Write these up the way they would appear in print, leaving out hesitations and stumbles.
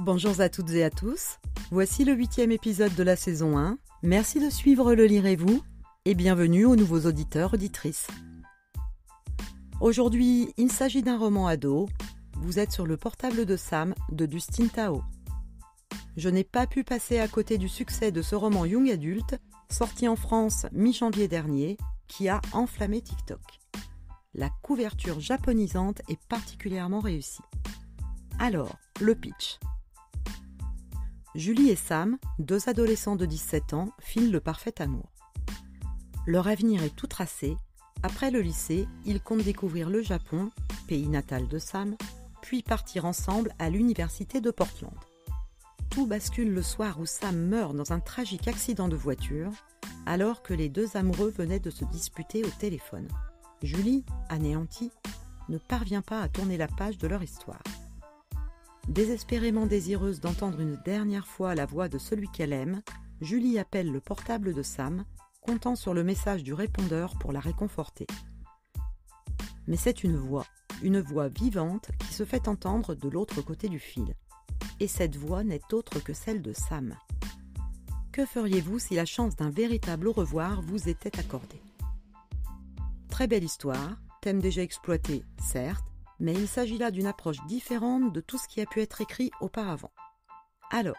Bonjour à toutes et à tous, voici le 8e épisode de la saison 1. Merci de suivre Le Lirez-vous et bienvenue aux nouveaux auditeurs, auditrices. Aujourd'hui, il s'agit d'un roman ado. Vous êtes sur le portable de Sam de Dustin Tao. Je n'ai pas pu passer à côté du succès de ce roman young adulte, sorti en France mi-janvier dernier, qui a enflammé TikTok. La couverture japonisante est particulièrement réussie. Alors, le pitch. Julie et Sam, deux adolescents de 17 ans, filent le parfait amour. Leur avenir est tout tracé. Après le lycée, ils comptent découvrir le Japon, pays natal de Sam, puis partir ensemble à l'université de Portland. Tout bascule le soir où Sam meurt dans un tragique accident de voiture, alors que les deux amoureux venaient de se disputer au téléphone. Julie, anéantie, ne parvient pas à tourner la page de leur histoire. Désespérément désireuse d'entendre une dernière fois la voix de celui qu'elle aime, Julie appelle le portable de Sam, comptant sur le message du répondeur pour la réconforter. Mais c'est une voix vivante qui se fait entendre de l'autre côté du fil. Et cette voix n'est autre que celle de Sam. Que feriez-vous si la chance d'un véritable au revoir vous était accordée ? Très belle histoire, thème déjà exploité, certes, mais il s'agit là d'une approche différente de tout ce qui a pu être écrit auparavant. Alors,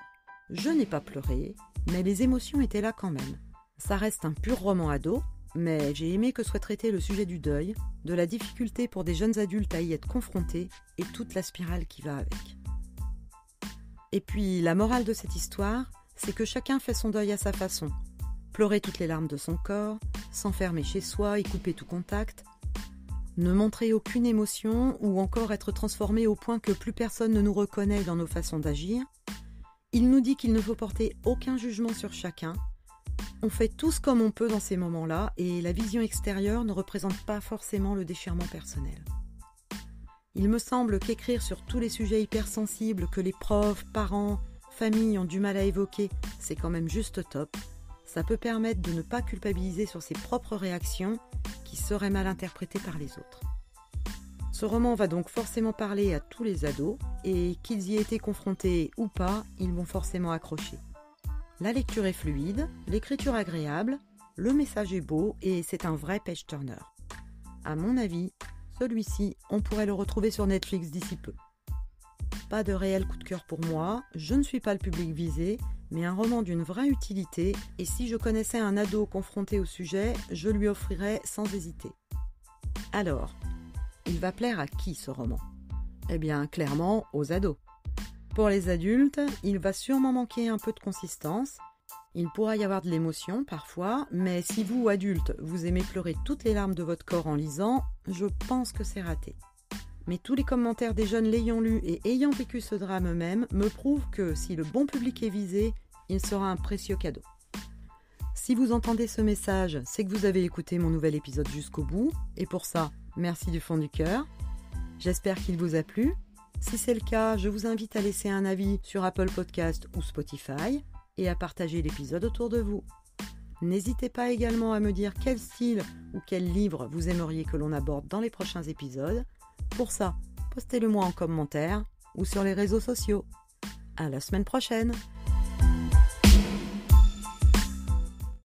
je n'ai pas pleuré, mais les émotions étaient là quand même. Ça reste un pur roman ado, mais j'ai aimé que soit traité le sujet du deuil, de la difficulté pour des jeunes adultes à y être confrontés et toute la spirale qui va avec. Et puis, la morale de cette histoire, c'est que chacun fait son deuil à sa façon. Pleurer toutes les larmes de son corps, s'enfermer chez soi et couper tout contact, ne montrer aucune émotion ou encore être transformé au point que plus personne ne nous reconnaît dans nos façons d'agir. Il nous dit qu'il ne faut porter aucun jugement sur chacun. On fait tous comme on peut dans ces moments-là et la vision extérieure ne représente pas forcément le déchirement personnel. Il me semble qu'écrire sur tous les sujets hypersensibles que les profs, parents, familles ont du mal à évoquer, c'est quand même juste top. Ça peut permettre de ne pas culpabiliser sur ses propres réactions qui seraient mal interprétées par les autres. Ce roman va donc forcément parler à tous les ados et qu'ils y aient été confrontés ou pas, ils vont forcément accrocher. La lecture est fluide, l'écriture agréable, le message est beau et c'est un vrai page-turner. À mon avis, celui-ci, on pourrait le retrouver sur Netflix d'ici peu. Pas de réel coup de cœur pour moi, je ne suis pas le public visé, mais un roman d'une vraie utilité, et si je connaissais un ado confronté au sujet, je lui offrirais sans hésiter. Alors, il va plaire à qui ce roman ? Eh bien, clairement, aux ados. Pour les adultes, il va sûrement manquer un peu de consistance. Il pourra y avoir de l'émotion parfois, mais si vous, adultes, vous aimez pleurer toutes les larmes de votre corps en lisant, je pense que c'est raté. Mais tous les commentaires des jeunes l'ayant lu et ayant vécu ce drame eux-mêmes me prouvent que si le bon public est visé, il sera un précieux cadeau. Si vous entendez ce message, c'est que vous avez écouté mon nouvel épisode jusqu'au bout, et pour ça, merci du fond du cœur. J'espère qu'il vous a plu. Si c'est le cas, je vous invite à laisser un avis sur Apple Podcast ou Spotify et à partager l'épisode autour de vous. N'hésitez pas également à me dire quel style ou quel livre vous aimeriez que l'on aborde dans les prochains épisodes. Pour ça, postez-le moi en commentaire ou sur les réseaux sociaux. À la semaine prochaine!